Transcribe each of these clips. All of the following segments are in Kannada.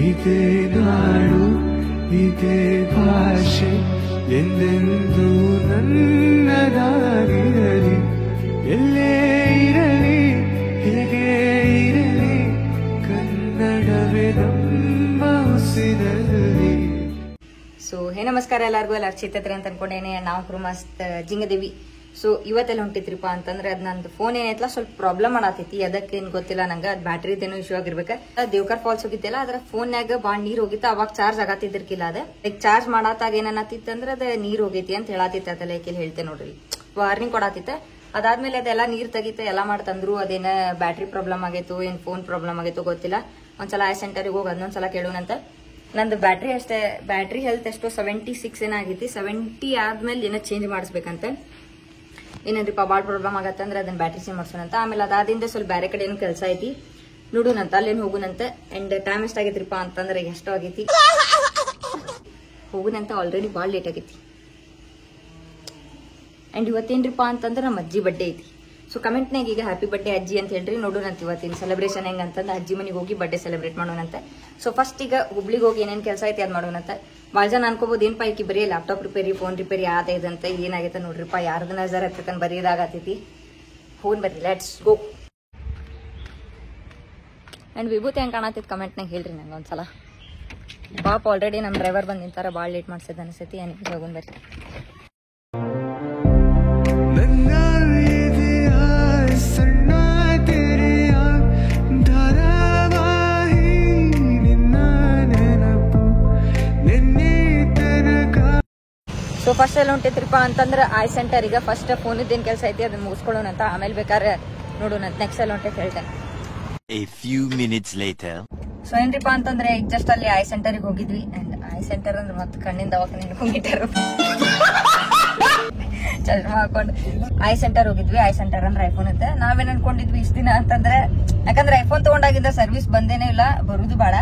ಇದೇ ನಾಡು ಇದೇ ಭಾಷೆ ಎಂದೆಂದೂ ನನ್ನದಾಗಿರಲಿ, ಎಲ್ಲೇ ಇರಲಿ ಹೇಗೆ ಇರಲಿ ಕನ್ನಡವೇ ನಮ್ಮ ಉಸಿರಲ್ಲಿ. ಸೊ ನಮಸ್ಕಾರ ಎಲ್ಲರಿಗೂ. ಎಲ್ಲ ಚಿತ್ತತ್ರಿ ಅಂತ ಅನ್ಕೊಂಡೇನೆ. ನಾವು ಮಸ್ತ್ ಜಿಂಗದೇವಿ. ಸೊ ಇವತ್ತೆಲ್ಲ ಹೊಂಟಿತ್ರಿಪಾ ಅಂತಂದ್ರೆ ಅದ್ ನಂದು ಫೋನ್ ಏನೈತಲ್ಲ ಸ್ವಲ್ಪ ಪ್ರಾಬ್ಲಮ್ ಮಾಡತೈತಿ. ಅದಕ್ಕೆ ಏನ್ ಗೊತ್ತಿಲ್ಲ ನಂಗೆ. ಅದ್ ಬ್ಯಾಟ್ರಿದೇನೋ ಇಶ್ಯೂ ಆಗಿರ್ಬೇಕ. ದೇವ್ಕರ್ ಫಾಲ್ಸ್ ಹೋಗಿತ್ತಿಲ್ಲ, ಅದ್ರ ಫೋನ್ಯಾಗ ಬಾಳ್ ನೀರ್ ಹೋಗಿತ್ತ. ಅವಾಗ ಚಾರ್ಜ್ ಆಗತ್ತಿದ್ರಕಿಲ್ಲ. ಅದ ಲೈಕ್ ಚಾರ್ಜ್ ಮಾಡತ್ತಾಗ ಏನನ್ನತ್ತಿತ್ತಂದ್ರ ಅದ ನೀರ್ ಹೋಗೈತಿ ಅಂತ ಹೇಳತ್ತಿತ್ತ. ಅದ ಲೈಕ್ ಇಲ್ಲಿ ಹೇಳ್ತೇನೆ ನೋಡ್ರಿ, ವಾರ್ನಿಂಗ್ ಕೊಡತ್ತಿತ್ತ. ಅದಾದ್ಮೇಲೆ ಅದೆಲ್ಲ ನೀರ್ ತೆಗಿತ ಎಲ್ಲಾ ಮಾಡ್ತಂದ್ರು. ಅದೇನ ಬ್ಯಾಟ್ರಿ ಪ್ರಾಬ್ಲಮ್ ಆಗೈತು ಏನ್ ಫೋನ್ ಪ್ರಾಬ್ಲಮ್ ಆಗೈತು ಗೊತ್ತಿಲ್ಲ. ಒಂದ್ಸಲ ಐ ಸೆಂಟರ್ಗೆ ಹೋಗಿ ಅದನ್ನೊಂದ್ಸಲ ಕೇಳೋಣಂತ. ನಂದು ಬ್ಯಾಟ್ರಿ ಅಷ್ಟೇ, ಬ್ಯಾಟ್ರಿ ಹೆಲ್ತ್ ಎಷ್ಟೋ 76 ಏನಾಗೈತಿ. 70 ಆದ್ಮೇಲೆ ಏನೋ ಚೇಂಜ್ ಮಾಡಿಸ್ಬೇಕಂತ. ಏನೇನ್ರಿಪ್ಪ ಭಾಳ ಪ್ರಾಬ್ಲಮ್ ಆಗತ್ತಂದ್ರೆ ಅದನ್ನ ಬ್ಯಾಟ್ರಿ ಚೇಂಜ್ ಮಾಡ್ಸೋಣಂತ. ಆಮೇಲೆ ಅದಾದಿಂದ ಸ್ವಲ್ಪ ಬೇರೆ ಕಡೆ ಏನೋ ಕೆಲಸ ಐತಿ, ನೋಡೋಣಂತ. ಅಲ್ಲೇನು ಹೋಗುನಂತ. ಅಂಡ್ ಟೈಮ್ ಎಷ್ಟಾಗೈತ್ರಿಪ್ಪ ಅಂತಂದ್ರೆ ಎಷ್ಟೋ ಆಗೈತಿ, ಹೋಗುನಂತ. ಆಲ್ರೆಡಿ ಭಾಳ ಲೇಟ್ ಆಗೈತಿ. ಅಂಡ್ ಇವತ್ತೇನ್ರಿಪ್ಪ ಅಂತಂದ್ರೆ ನಮ್ಮ ಅಜ್ಜಿ ಬರ್ಡೇ ಐತಿ. ಸೊ ಕಮೆಂಟ್ನಾಗ ಈಗ ಹ್ಯಾಪಿ ಬರ್ಡೇ ಅಜ್ಜಿ ಅಂತ ಹೇಳ್ರಿ. ನೋಡೋಣಂತ ಇವತ್ತಿನ ಸೆಲೆಬ್ರೇಷನ್ ಹೆಂಗಂತಂದ್ರೆ ಅಜ್ಜಿ ಮನೆಗೆ ಹೋಗಿ ಬರ್ಡೇ ಸೆಲೆಬ್ರೇಟ್ ಮಾಡೋಣಂತ. ಸೊ ಫಸ್ಟ್ ಈಗ ಹುಬ್ಳಿಗೆ ಹೋಗಿ ಏನೇನು ಕೆಲಸ ಐತಿ ಅದ್ ಮಾಡೋಣಂತ. ಭಾಳ ಜನ ಅನ್ಕೋಬಹುದು ಏನಪ್ಪ ಈಕಿ ಬರೀ ಲ್ಯಾಪ್ಟಾಪ್ ರಿಪೇರಿ ಫೋನ್ ರಿಪೇರಿ ಆದಂತ ಏನಾಗೈತೆ ನೋಡ್ರಿಪ್ಪ. ಯಾರ್ದು ನಜರ್ ಹತ್ತಂತ ಬರೀದಾಗತೈತಿ. ಫೋನ್ ಬರ್ರಿ, ಲೆಟ್ಸ್ ಗೋ. ಅಂಡ್ ವಿಭೂತಿ ಹೆಂಗ್ ಕಾಣತೈತಿ ಕಮೆಂಟ್ನಾಗ ಹೇಳ್ರಿ ನಂಗೆ ಒಂದ್ಸಲ. ಪಾಪ ಆಲ್ರೆಡಿ ನಮ್ಮ ಡ್ರೈವರ್ ಬಂದು ನಿಂತಾರ, ಭಾಳ ಲೇಟ್ ಮಾಡ್ಸದ ಅನಿಸ್ತೈತಿ. ಏನಿಗೆ ಹೋಗೋಣ ಬರ್ರಿ. ಸೊ ಫಸ್ಟ್ ಎಲ್ಲ ಹೊಂಟೈತ್ರಿಪ್ಪ ಅಂತಂದ್ರೆ ಐ ಸೆಂಟರ್. ಈಗ ಫಸ್ಟ್ ಫೋನ್ ಇದ್ದೇನ್ ಕೆಲಸ ಐತಿ ಅದನ್ನ ಮುಗಿಸ್ಕೊಳ್ಳೋಣ ಅಂತ. ಆಮೇಲೆ ಬೇಕಾದ್ರೆ ನೋಡೋಣ ನೆಕ್ಸ್ಟ್ ಎಲ್ಲ ಹೊಂಟೈತಿ ಹೇಳ್ತೇನೆ. ಸೊ ಏನ್ರಿಪ್ಪ ಅಂತಂದ್ರೆ ಈಗ ಜಸ್ಟ್ ಅಲ್ಲಿ ಐ ಸೆಂಟರ್ಗೆ ಹೋಗಿದ್ವಿ. ಅಂಡ್ ಐ ಸೆಂಟರ್ ಅಂದ್ರೆ ಮತ್ತೆ ಕಣ್ಣಿನ ದವಾಖಾನೆ ಹೋಗಿಟ್ಟಾರು. ಚಶ್ಮಾ ಹಾಕೊಂಡು ಐ ಸೆಂಟರ್ ಹೋಗಿದ್ವಿ. ಐ ಸೆಂಟರ್ ಅಂದ್ರೆ ಐಫೋನ್ ಅಂತ ನಾವೇನ್ ಅನ್ಕೊಂಡಿದ್ವಿ ಇಷ್ಟ ದಿನ ಅಂತಂದ್ರೆ. ಯಾಕಂದ್ರೆ ಐಫೋನ್ ತಗೊಂಡಾಗಿಂದ ಸರ್ವಿಸ್ ಬಂದೇನೂ ಇಲ್ಲ, ಬರುದು ಬಾಳ.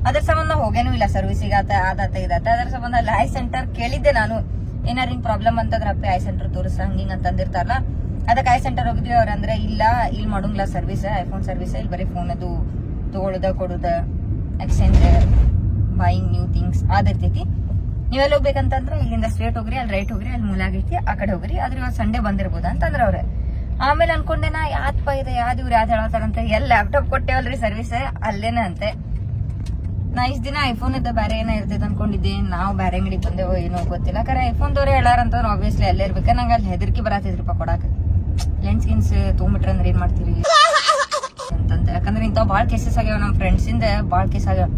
ಅದ್ರ ಸಂಬಂಧ ಹೋಗೇನೂ ಇಲ್ಲ ಸರ್ವಿಸಿಗೆ. ಆದಾತ ಇದಾತ ಅದ್ರ ಸಂಬಂಧ ಅಲ್ಲಿ ಐ ಸೆಂಟರ್ ಕೇಳಿದ್ದೆ ನಾನು. ಏನಾರ ಹಿಂಗ್ ಪ್ರಾಬ್ಲಮ್ ಅಂತಂದ್ರೆ ಅಪ್ಪೆ ಐ ಸೆಂಟರ್ ತೋರಿಸ ಹಂಗಿಂಗ್ ಅಂತಂದಿರ್ತಾರಲ್ಲ. ಅದಕ್ಕೆ ಐ ಸೆಂಟರ್ ಹೋಗಿದ್ವಿ. ಅವ್ರಂದ್ರೆ ಇಲ್ಲ ಇಲ್ಲಿ ಮಾಡೋಂಗಿಲ್ಲ ಸರ್ವಿಸ್, ಐಫೋನ್ ಸರ್ವಿಸ್. ಇಲ್ಲಿ ಬರೀ ಫೋನ್ ಅದು ತಗೊಳುದ ಕೊಡುದ, ಎಕ್ಸ್ಚೇಂಜ್, ಬೈಯಿಂಗ್ ನ್ಯೂ ಥಿಂಗ್ಸ್ ಆದಿರ್ತೈತಿ. ನೀವೆಲ್ಲ ಹೋಗ್ಬೇಕಂತಂದ್ರೆ ಇಲ್ಲಿಂದ ಸ್ಟ್ರೇಟ್ ಹೋಗ್ರಿ, ಅಲ್ಲಿ ರೈಟ್ ಹೋಗ್ರಿ, ಅಲ್ಲಿ ಮೂಲಾಗೈತಿ ಆ ಕಡೆ ಹೋಗ್ರಿ. ಆದ್ರೆ ಇವತ್ತು ಸಂಡೇ ಬಂದಿರ್ಬೋದ ಅಂತಂದ್ರ ಅವ್ರೆ. ಆಮೇಲೆ ಅನ್ಕೊಂಡೆ ನಾ ಯಾವ್ದಪ್ಪ ಇದೆ, ಯಾವ್ದು ಇವ್ರು ಯಾವ್ದು ಹೇಳತ್ತಾರಂತ. ಎಲ್ಲ ಲ್ಯಾಪ್ಟಾಪ್ ಕೊಟ್ಟೇವಲ್ರಿ ಸರ್ವಿಸ್ ಅಲ್ಲೇನ ಅಂತೆ. ನಾ ಇಷ್ಟ ದಿನ ಐಫೋನ್ ಇದ್ದ ಬೇರೆ ಏನೋ ಇರ್ತೈತೆ ಅನ್ಕೊಂಡಿದ್ದೆ. ನಾವು ಬೇರೆ ಅಂಗಡಿ ಬಂದೇವೋ ಏನೋ ಗೊತ್ತಿಲ್ಲ. ಕರೆ ಐಫೋನ್ ದವ್ರೆ ಹೇಳಾರಂತಂದ್ರೆ ಆಬ್ವಿಯಸ್ಲಿ ಅಲ್ಲೇ ಇರ್ಬೇಕ. ನಂಗೆ ಅಲ್ಲಿ ಹೆದರ್ಕಿ ಬರತ್ತಿದ್ರಿಪ್ಪ ಕೊಡಾಕ. ಲೆನ್ಸ್ ಗಿನ್ಸ್ ತೊಗೊಂಬಿಟ್ರೆ ಅಂದ್ರೆ ಏನ್ ಮಾಡ್ತೀರಿ ಅಂತಂದ. ಯಾಕಂದ್ರೆ ಇಂಥವ್ ಭಾಳ ಕೇಸಸ್ ಆಗ್ಯಾವ ನಮ್ಮ ಫ್ರೆಂಡ್ಸ್ ಇಂದ. ಭಾಳ ಕೇಸ್ ಆಗ್ಯಾವ.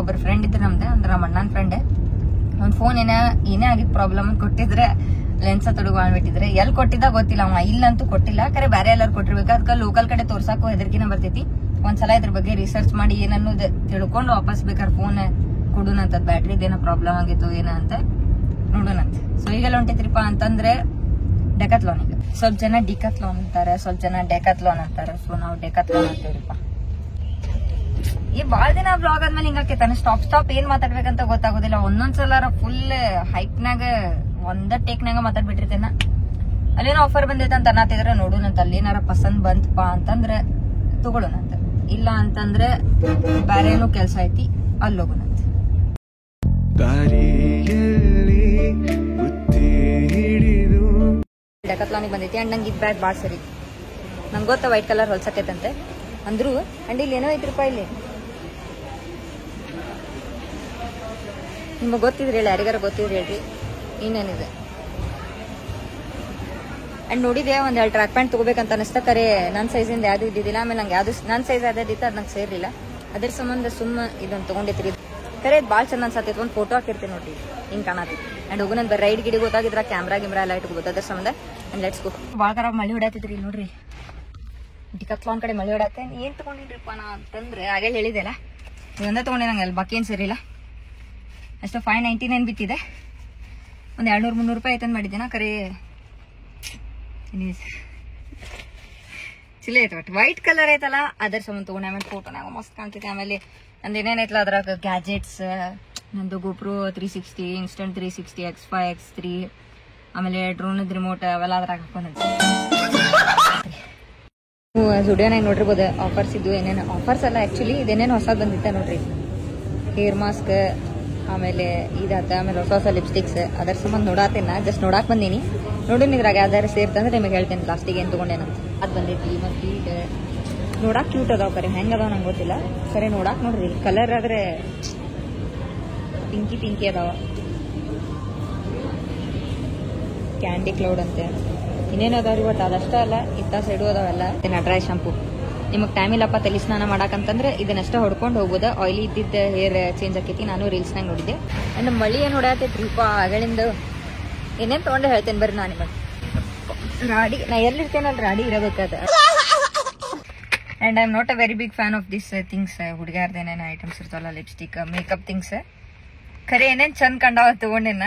ಒಬ್ಬರ ಫ್ರೆಂಡ್ ಇದ್ರು ನಮ್ದು, ಅಂದ್ರೆ ನಮ್ಮ ಅಣ್ಣನ ಫ್ರೆಂಡ್. ಒಂದ್ ಫೋನ್ ಏನೇ ಆಗಿದ್ ಪ್ರಾಬ್ಲಮ್ ಕೊಟ್ಟಿದ್ರೆ ಲೆನ್ಸ್ ತೊಡಗು ಮಾಡ್ಬಿಟ್ಟಿದ್ರೆ. ಎಲ್ಲಿ ಕೊಟ್ಟಿದ್ದ ಗೊತ್ತಿಲ್ಲ. ಅವ ಇಲ್ಲಂತೂ ಕೊಟ್ಟಿಲ್ಲ, ಕರೆ ಬೇರೆ ಎಲ್ಲರೂ ಕೊಟ್ಟಿರ್ಬೇಕು. ಅದಕ್ಕೆ ಲೋಕಲ್ ಕಡೆ ತೋರ್ಸಾಕು ಹೆದರ್ಕಿನ ಬರ್ತೈತಿ. ಒಂದ್ಸಲ ಇದ್ರ ಬಗ್ಗೆ ರಿಸರ್ಚ್ ಮಾಡಿ ಏನನ್ನೋದು ತಿಳ್ಕೊಂಡು ವಾಪಸ್ ಬೇಕಾದ್ರೆ ಫೋನ್ ಕೊಡೋಣಂತ. ಬ್ಯಾಟ್ರಿದೇನೋ ಪ್ರಾಬ್ಲಮ್ ಆಗಿತ್ತು ಏನ ಅಂತ ನೋಡೋಣಂತ. ಸೊ ಈಗೆಲ್ಲ ಹೊಂಟೈತ್ರಿಪ್ಪ ಅಂತಂದ್ರೆ ಡೆಕಾಥ್ಲಾನ್. ಈಗ ಸ್ವಲ್ಪ ಜನ ಡಿಕಾಥ್ಲಾನ್ ಅಂತಾರೆ, ಸ್ವಲ್ಪ ಜನ ಡೆಕಾಥ್ಲಾನ್ ಅಂತಾರೆ. ಸೊ ನಾವು ಡೆಕಾಥ್ಲಾನ್ ಅಂತೇವ್ರಿಪ್ಪ. ಈ ಬಾಳ ದಿನ ಬ್ಲಾಗ್ ಆದ್ಮೇಲೆ ಹಿಂಗಾಕೈತಾನೆ. ಸ್ಟಾಪ್ ಏನ್ ಮಾತಾಡ್ಬೇಕಂತ ಗೊತ್ತಾಗೋದಿಲ್ಲ. ಒಂದೊಂದ್ಸಲ ಫುಲ್ ಹೈಪ್ನಾಗ ಒಂದ ಟೇಕ್ನಾಗ ಮಾತಾಡ್ಬಿಟ್ಟಿರ್ತೇನ. ಅಲ್ಲೇನೋ ಆಫರ್ ಬಂದೈತೆ ಅಂತ ಅನ್ನತಿದ್ರೆ ನೋಡೋಣಂತ. ಅಲ್ಲೇನಾರ ಪಸಂದ್ ಬಂತಪ್ಪ ಅಂತಂದ್ರೆ ತಗೊಳ್ಳೋಣಂತ. ಇಲ್ಲ ಅಂತಂದ್ರೆ ಬೇರೆ ಏನೋ ಕೆಲ್ಸ ಐತಿ, ಅಲ್ಲಿ ಹೋಗೋಣಂತ. ಡೆಕಾಥ್ಲಾನಿಗೆ ಬಂದೈತಿ. ಅಂಡ್ ನಂಗೆ ಇದ್ ಬ್ಯಾಗ್ ಬಾಳ್ ಸರಿ. ನಂಗೆ ಗೊತ್ತ ವೈಟ್ ಕಲರ್ ಹೊಲ್ಸಕೈತಂತೆ ಅಂದ್ರು. ಅಂಡ್ ಇಲ್ಲಿ ಏನೋ ಐತ್ರಿಪ್ಪ. ಇಲ್ಲಿ ನಿಮಗ್ ಗೊತ್ತಿದ್ರಿ ಹೇಳಿ, ಯಾರಿಗಾರ ಗೊತ್ತಿದ್ರಿ ಹೇಳ್ರಿ ಇನ್ನೇನಿದೆ. ಅಂಡ್ ನೋಡಿದೆ ಒಂದ್ 2 ಟ್ರ್ಯಾಕ್ ಪ್ಯಾಂಟ್ ತಗೋಬೇಕಂತ ಅನಿಸ್ತಾ. ಕರೆ ನನ್ನ ಸೈಜಿಂದ ಯಾವ್ದು ಇದ್ದಿದ್ದಿಲ್ಲ. ಆಮೇಲೆ ನಂಗೆ ಯಾವ್ದು ನನ್ನ ಸೈಜ್ ಯಾವ್ದಿತ್ತು ಅದ್ ನಂಗೆ ಸೇರ್ಲಿಲ್ಲ. ಅದ್ರ ಸಂಬಂಧ ಸುಮ್ಮ ಇದೊಂದು ತಗೊಂಡಿತ್ರಿ. ಕರೆ ಭಾಳ ಚಂದ ಅನ್ಸತ್ತೈತಿ. ಒಂದು ಫೋಟೋ ಹಾಕಿರ್ತೀನಿ ನೋಡ್ರಿ, ಹಿಂಗ್ ಕಾಣತೈತಿ. ಅಂಡ್ ಹೋಗೋಣ ರೈಡ್ ಗಿಡಿ ಗೊತ್ತಾಗಿದ್ರ ಕ್ಯಾಮ್ರಾ ಎಲ್ಲ ಇಟ್ಕೋಬೋದು ಅದ್ರ ಸಂಬಂಧ. And let's go. ಭಾಳ ಖರಾಬ್ ಮಳೆ ಹೊಡ್ಯಾತಿದ್ರಿ ನೋಡ್ರಿ. ಡಿಕಾಥ್ಲಾನ್ ಕಡೆ ಮಳೆ ಹೊಡತ್ತೆ. ಏನ್ ತಗೊಂಡಿದ್ರಿಪ್ಪ ನಾ ಅಂತಂದ್ರೆ ಆಗೇ ಹೇಳಿದೆಲ್ಲ, ಇದೊಂದೇ ತಗೊಂಡೆ. ನಂಗೆ ಅಲ್ಲಿ ಬಾಕಿ ಏನ್ ಸೇರಿಲ್ಲ. ಅಷ್ಟು 599 ಬಿತ್ತಿದೆ. ಒಂದ್ 200-300 ರೂಪಾಯಿ ಆಯ್ತಂದ್ ಮಾಡಿದ್ದೇನ. ಕರೆ ಚಿಲ್ಲ ಐತೆ. ಬಟ್ ವೈಟ್ ಕಲರ್ ಐತಲ್ಲ ಅದ್ರ ಸಂಬಂಧ ತಗೊಂಡೆ. ಆಮೇಲೆ ಫೋಟೋನಾಗ ಮಸ್ತ್ ಕಾಣ್ತೈತಿ. ಆಮೇಲೆ ನಂದು ಏನೇನೈತಲ್ಲ ಅದ್ರಾಗ ಗ್ಯಾಜೆಟ್ಸ್, ನಂದು GoPro 360, Instant 360, X5, X3, ಆಮೇಲೆ ಡ್ರೋನದ್ ರಿಮೋಟ್ ಅವೆಲ್ಲ ಅದ್ರಾಗ ಹಾಕೊಂಡ್ ಜುಡಿಯೋನಾಗ ನೋಡಿರ್ಬೋದು ಆಫರ್ಸ್ ಇದ್ವು. ಏನೇನು ಆಫರ್ಸ್ ಅಲ್ಲ, ಆಕ್ಚುಲಿ ಇದೇನೇನು ಹೊಸದ್ ಬಂದಿತ್ತ ನೋಡ್ರಿ. ಹೇರ್ ಮಾಸ್ಕ್, ಆಮೇಲೆ ಇದಾತ, ಆಮೇಲೆ ಹೊಸ ಹೊಸ ಲಿಪ್ಸ್ಟಿಕ್ಸ್. ಅದರ ಸಂಬಂಧ ನೋಡಾತೇನ, ಜಸ್ಟ್ ನೋಡಾಕ್ ಬಂದೀನಿ. ನೋಡಿನ ಇದ್ರಾಗ ಯಾವ್ದಾರು ಸೇರ್ತಂದ್ರೆ ನಿಮಗೆ ಹೇಳ್ತೇನೆ ಲಾಸ್ಟಿಗೆ ಏನು ತೊಗೊಂಡೇನಂತ. ಅದು ಬಂದೈತಿ. ಮತ್ತು ಈಗ ನೋಡಾಕ್ ಕ್ಯೂಟ್ ಅದಾವ, ಕರೆ ಹೆಂಗೆ ಅದಾವ ನಂಗೆ ಗೊತ್ತಿಲ್ಲ. ಸರಿ ನೋಡಾಕ್ ನೋಡ್ರಿ, ಕಲರ್ ಆದ್ರೆ ಪಿಂಕಿ ಅದಾವ. ಕ್ಯಾಂಡಿ ಕ್ಲೌಡ್ ಅಂತೆ, ಇನ್ನೇನು ಅದಾವ್ರಿ. ಬಟ್ ಅದಷ್ಟೇ ಅಲ್ಲ, ಇತ್ತ ಸೈಡು ಅದಾವೆಲ್ಲ. ನಟರಾಜ್ ಶಾಂಪು. ನಿಮಗೆ ಟೈಮ್ ಇಲ್ಲಪ್ಪ ತಲೆ ಸ್ನಾನ ಮಾಡಕಂತಂದ್ರೆ ಇದನ್ನಷ್ಟ ಹೊಡ್ಕೊಂಡು ಹೋಗ್ಬೋದ. ಆಯಿಲಿ ಇದ್ದಿದ್ದ ಹೇರ್ ಚೇಂಜ್ ಆಕೈತಿ. ನಾನು ರೀಲ್ಸ್ನಾಗ ನೋಡಿದ್ದೆ. ಅಂಡ್ ಮಳಿ ಏನು ಹೊಡ್ಯಾತೈತ್ರಿಪ್ಪ ಆಗಳಿಂದ. ಏನೇನು ತೊಗೊಂಡೆ ಹೇಳ್ತೇನೆ ಬರ್ರಿ ನಾನು ನಿಮಗೆ. ರಾಡಿ ನಾ ಎಲ್ಲಿರ್ತೇನಲ್ಲ ರಾಡಿ ಇರಬೇಕಾದ. And I am not a very big fan of this things. ಹುಡುಗಾರ್ದೇನೇನು ಐಟಮ್ಸ್ ಇರ್ತಾವಲ್ಲ, ಲಿಪ್ಸ್ಟಿಕ್, ಮೇಕಪ್ ಥಿಂಗ್ಸ್. ಖರೆ ಏನೇನು ಚಂದ ಕಂಡಾವ ತೊಗೊಂಡೇನ.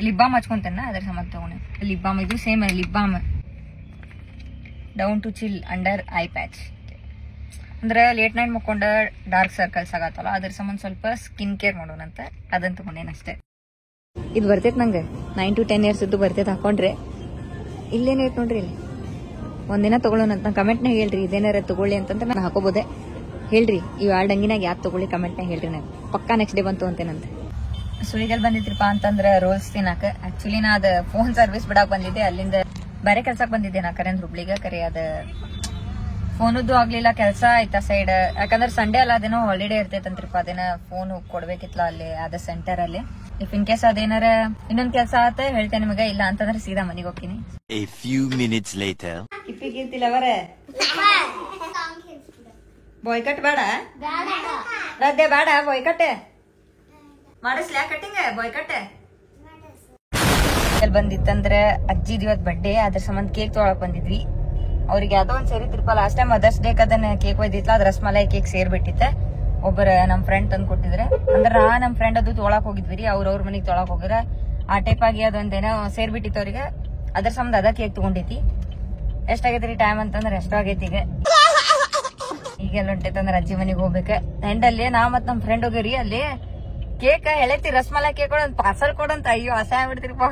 ಲಿಪ್ ಬಾಮ್ ಹಚ್ಕೊಂತೇನ, ಅದ್ರ ಸಂಬಂಧ ತೊಗೊಂಡೆ ಲಿಪ್ ಬಾಮ್. ಇದು same lip balm, down to chill under eye patch. ಅಂದ್ರೆ ಲೇಟ್ ನೈಟ್ ಮುಕ್ಕೊಂಡ ಡಾರ್ಕ್ ಸರ್ಕಲ್ಸ್ ಆಗತ್ತಲ್ಲ, ಅದ್ರ ಸಂಬಂಧ ಸ್ವಲ್ಪ ಸ್ಕಿನ್ ಕೇರ್ ಮಾಡೋಣಂತ ಅದನ್ನ ತಗೊಂಡೇನಷ್ಟೇ. ಇದು ಬರ್ತೈತೆ ನಂಗೆ 9 to 10 years ಇದ್ದು ಬರ್ತೈತೆ ಹಾಕೊಂಡ್ರೆ. ಇಲ್ಲೇನೈತೆ ನೋಡ್ರಿ, ಇಲ್ಲಿ ಒಂದಿನ ತಗೊಳ್ಳೋಣಂತ. ನಾನು ಕಮೆಂಟ್ನಾಗ ಹೇಳ್ರಿ ಇದೇನಾರ ತಗೊಳ್ಳಿ ಅಂತಂದ್ರೆ ನಾನು ಹಾಕೋಬೋದೆ. ಹೇಳ್ರಿ ಈ 2 ಅಂಗಿನಾಗ ಯಾವ್ದು ತಗೊಳ್ಳಿ ಕಮೆಂಟ್ನಾಗ ಹೇಳ್ರಿ. ನಾನು ಪಕ್ಕಾ ನೆಕ್ಸ್ಟ್ ಡೇ ಬಂತು ಅಂತೇನಂತೆ. ಸೊ ಈಗ ಬಂದಿದ್ರಿಪ್ಪ ಅಂತಂದ್ರೆ ರೋಲ್ಸ್ ತಿನ್ನಾಕ. ಆಕ್ಚುಲಿ ನಾ ಅದು ಫೋನ್ ಸರ್ವಿಸ್ ಬಿಡಾಕ್ ಬಂದಿದ್ದೆ, ಅಲ್ಲಿಂದ ಬೇರೆ ಕೆಲ್ಸಕ್ಕೆ ಬಂದಿದ್ದೆ ನಾ ಕರೆಂದ್ ಹುಬ್ಳಿಗೆ. ಕರೆ ಅದ ಫೋನದ್ದು ಆಗ್ಲಿಲ್ಲ, ಕೆಲಸ ಆಯ್ತಾ ಸೈಡ್. ಯಾಕಂದ್ರೆ ಸಂಡೇ ಅಲ್ಲ, ಅದೇನೋ ಹಾಲಿಡೇ ಇರ್ತೈತಂತ್ರಿಪ್ಪ. ಅದೇನ ಫೋನ್ ಕೊಡ್ಬೇಕಿತ್ಲ ಅಲ್ಲಿ ಅದ ಸೆಂಟರ್ ಅಲ್ಲಿ. ಇಫ್ ಇನ್ ಕೇಸ್ ಅದೇನಾರ ಇನ್ನೊಂದ್ ಕೆಲಸ ಆತ ಹೇಳ್ತೇನೆ ನಿಮಗೆ, ಇಲ್ಲ ಅಂತಂದ್ರೆ ಸೀದಾ ಮನೆಗೆ ಹೋಗ್ತೀನಿ. A few minutes later. ಇಪ್ಪಿಗಿರ್ತಿಲ್ಲ ಅವರ ಬಾಯ್ಕಟ್ ಬೇಡ, ರದ್ದೆ ಬೇಡ, ಬಾಯ್ಕಟ್ ಮಾಡಿಸ್ಲಾ ಕಟ್ಟಿಂಗ್ ಬಾಯ್ಕಟ್. ಬಂದಿತ್ತಂದ್ರೆ ಅಜ್ಜಿದ್ ಇವತ್ ಬರ್ಡೇ, ಅದ್ರ ಸಂಬಂಧ ಕೇಕ್ ತೊಗೊಳಕ್ ಬಂದಿದ್ವಿ. ಅವ್ರಿಗೆ ಯಾವ್ದೋ ಒಂದ್ ಸೇರಿತ್ರಿಪ್ಪ. ಲಾಸ್ಟ್ ಟೈಮ್ ಮದರ್ಸ್ ಡೇಕ್ ಅದನ್ನ ಕೇಕ್ ಒಯ್ದಿತ್ಲ, ಅದ್ ರಸ್ಮಲಾಯಿ ಕೇಕ್ ಸೇರ್ಬಿಟ್ಟಿತ್ತ. ಒಬ್ಬರ ನಮ್ ಫ್ರೆಂಡ್ ತಂದ್ ಕೊಟ್ಟಿದ್ರೆ. ಅಂದ್ರೆ ನಮ್ ಫ್ರೆಂಡ್ ಅದು ತೊಗೊಳಕ್ ಹೋಗಿದ್ವಿ ರೀ, ಅವ್ರ ಮನೆಗ್ ತೊಗೊಳಕ್ ಹೋಗಿದ್ರ. ಆ ಟೈಪ್ ಆಗಿ ಅದೊಂದೇನೋ ಸೇರ್ಬಿಟ್ಟಿತ್ತು ಅವ್ರಿಗೆ. ಅದ್ರ ಸಂಬಂಧ ಅದ ಕೇಕ್ ತಗೊಂಡೈತಿ. ಎಷ್ಟಾಗೈತ್ರಿ ಟೈಮ್ ಅಂತಂದ್ರೆ ಎಷ್ಟೋ ಆಗೈತಿ. ಈಗೆಲ್ಲ ಹೊಂಟೈತಂದ್ರ ಅಜ್ಜಿ ಮನೆಗೆ ಹೋಗ್ಬೇಕ. ಎಂಡ್ ಅಲ್ಲಿ ನಾ ಮತ್ ನಮ್ ಫ್ರೆಂಡ್ ಹೋಗಿರಿ, ಅಲ್ಲಿ ಕೇಕ್ ಹೇಳೈತಿ ರಸ್ಮಲಾಯಿ ಕೇಕ್ ಕೊಡಂತ, ಪಾರ್ಸಲ್ ಕೊಡಂತ. ಅಯ್ಯೋ ಅಸಹಾಯ ಬಿಡ್ತಿರಿಪ್ಪ.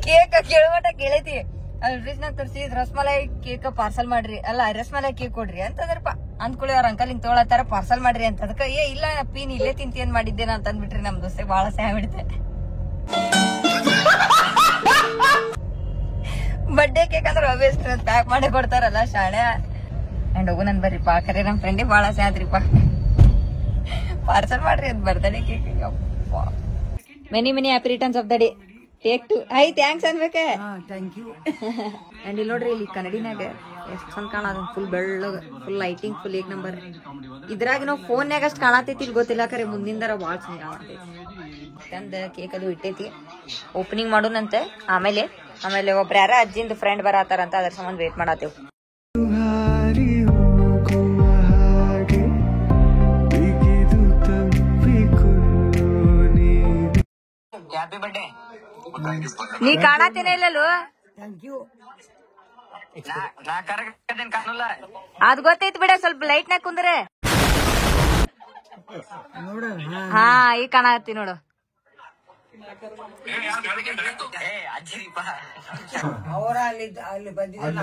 ಕೇಕ್ ಕೇಳೋಟ ಕೇಳೈತಿ, ಅಲ್ಲಿ ಫ್ರಿಜ್ ನಾಗ ತರಿಸಿ ರಸ್ಮಲಾಯಿ ಕೇಕ್ ಪಾರ್ಸಲ್ ಮಾಡ್ರಿ, ಅಲ್ಲ ರಸ್ಮಲಾಯಿ ಕೇಕ್ ಕೊಡ್ರಿ ಅಂತಂದ್ರಪ್ಪ. ಅಂದ್ಕೊಳ್ಳಿ ಅವ್ರ ಅಂಕಲ್ ಹಿಂಗ್ ತೊಗೊಳತ್ತಾರ, ಪಾರ್ಸಲ್ ಮಾಡ್ರಿ ಅಂತ. ಅದಕ್ಕ ಇಲ್ಲ ಪೀನ್ ಇಲ್ಲೇ ತಿಂತಿ ಏನ್ ಮಾಡಿದ್ದೇನ ಅಂತ ಅಂದ್ಬಿಟ್ರಿ. ನಮ್ ದೋಸ್ತೆ ಬಾಳ ಸಹಾಯ ಬಿಡುತ್ತೆ. ಬರ್ಡೇ ಕೇಕ್ ಅಂದ್ರೆ ಅವೇಸ್ಟ್ ಪ್ಯಾಕ್ ಮಾಡಿ ಕೊಡ್ತಾರಲ್ಲ ಶಾಣೆ. ಅಂಡ್ ಹೋಗು ನನ್ ಬರ್ರಿಪ್ಪ. ಖರೆ ನಮ್ ಫ್ರೆಂಡಿಗೆ ಬಾಳ ಸಹಾಯ ಆದ್ರಿಪ್ಪ. ಪಾರ್ಸಲ್ ಮಾಡ್ರಿ ಅಂತ birthday cake. Many happy returns of the day. Take two. Hi thanks ಅನ್ಬೇಕ. Thank you. ಅಂಡ್ ಇಲ್ಲಿ ನೋಡ್ರಿ, ಇಲ್ಲಿ ಕನ್ನಡಿನಾಗ ಎಷ್ಟ್ ಚಂದ ಕಾಣದ. ಫುಲ್ ಬೆಳ್ಳಗ, ಫುಲ್ ಲೈಟಿಂಗ್, ಫುಲ್ 1 ನಂಬರ್. ಇದ್ರಾಗ ನಾವು ಫೋನ್ಯಾಗ ಅಷ್ಟ್ ಕಾಣತೈತಿ ಗೊತ್ತಿಲ್ಲ, ಖರೆ ಮುಂದಿಂದಾರ ಬಾಳ್ ಚಂದ ಕಾಣತೈತಿ. ಚಂದ ಕೇಕ್ ಅದು ಇಟ್ಟೈತಿ. ಓಪನಿಂಗ್ ಮಾಡೋಣಂತೆ ಆಮೇಲೆ. ಒಬ್ರ ಯಾರ ಅಜ್ಜಿಂದ ಫ್ರೆಂಡ್ ಬರತಾರಂತ, ಅದ್ರ ಸಂಬಂಧ ವೇಟ್ ಮಾಡತ್ತೇವ್. Happy birthday. ನೀ ಕಾಣತೇನೆ ಇಲ್ಲಲು. Thank you. ಅದ್ ಗೊತ್ತೈತಿ ಬಿಡ, ಸ್ವಲ್ಪ ಲೈಟ್ ನಾಗ ಕುಂದ್ರೆ. ನೋಡ ಹಾ ಈಗ ಕಾಣತಿ ನೋಡು. ಅವರ ಅಲ್ಲಿ ಬಂದಿದ್ದ.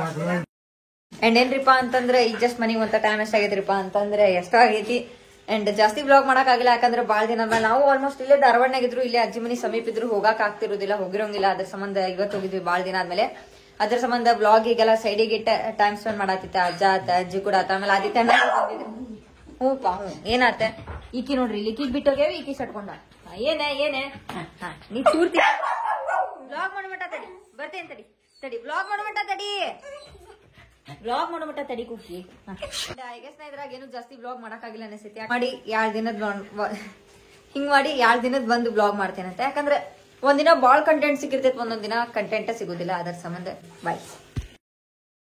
ಅಂಡ್ ಏನ್ರಿಪ್ಪ ಅಂತಂದ್ರೆ ಈಗ ಜಸ್ಟ್ ಮನಿಗ್ ಒಂತ ಟೈಮ್ ಎಷ್ಟಾಗೈತ್ರಿಪ್ಪ ಅಂತಂದ್ರೆ ಎಷ್ಟೋ ಆಗೈತಿ. ಅಂಡ್ ಜಾಸ್ತಿ ಬ್ಲಾಗ್ ಮಾಡಕ್ ಆಗಿಲ್ಲ, ಯಾಕಂದ್ರೆ ಬಾಳ ದಿನ ಮೇಲೆ ನಾವು ಆಲ್ಮೋಸ್ಟ್ ಇಲ್ಲೇ ಧಾರವಾಡನಾಗಿದ್ರು, ಇಲ್ಲೇ ಅಜ್ಜಿ ಮನಿ ಸಮೀಪ ಇದ್ರು, ಹೋಗಾಕ್ ಆಗ್ತಿರೋದಿಲ್ಲ, ಹೋಗಿರೋಂಗಿಲ್ಲ. ಅದ್ರ ಸಂಬಂಧ ಇವತ್ತು ಹೋಗಿದ್ವಿ ಬಾಳ ದಿನ ಆದ್ಮೇಲೆ. ಅದ್ರ ಸಂಬಂಧ ಬ್ಲಾಗ್ ಈಗೆಲ್ಲ ಸೈಡಿಗೆ ಇಟ್ಟ ಟೈಮ್ ಸ್ಪೆಂಡ್ ಮಾಡತ್ತಿತ್ತ. ಅಜ್ಜ ಆತ, ಅಜ್ಜಿ ಕೂಡ ಆತ, ಆಮೇಲೆ ಆದಿತ್ಯ ಹ್ಞೂಪ್ಪ ಹ್ಞೂ ಏನಾತ. ಈಕಿ ನೋಡ್ರಿ, ಈಕಿಗ್ ಬಿಟ್ಟೋಗ್ಯಾವ, ಈಕಿ ಸಟ್ಕೊಂಡ. ಏನೇ ನೀ ಪೂರ್ತಿ ಬ್ಲಾಗ್ ಮಾಡ್ಬಿಟ್ಟ. ತಡಿ ಬರ್ತೇನೆ, ತಡಿ ಬ್ಲಾಗ್ ಮಾಡ್ಬಿಟ್ಟ. ಬ್ಲಾಗ್ ಮಾಡೋ ಮಟ್ಟ ತಡಿ ಕುಕ್ಕಿ. ಐ ಗೆಸ್ ನಾ ಇದ್ರಾಗ ಏನು ಜಾಸ್ತಿ ಬ್ಲಾಗ್ ಮಾಡಕ್ಕಾಗಿಲ್ಲ ಅನಿಸ್ತೈತಿ. ಮಾಡಿ 2 ದಿನದ ಹಿಂಗ್ ಮಾಡಿ 2 ದಿನದ ಬಂದು ಬ್ಲಾಗ್ ಮಾಡ್ತೇನಂತ. ಯಾಕಂದ್ರೆ ಒಂದಿನ ಬಾಳ್ ಕಂಟೆಂಟ್ ಸಿಕ್ಕಿರ್ತೈತಿ, ಒಂದೊಂದ್ ದಿನ ಕಂಟೆಂಟ್ ಸಿಗೋದಿಲ್ಲ. ಅದರ ಸಂಬಂಧ ಬಾಯ್.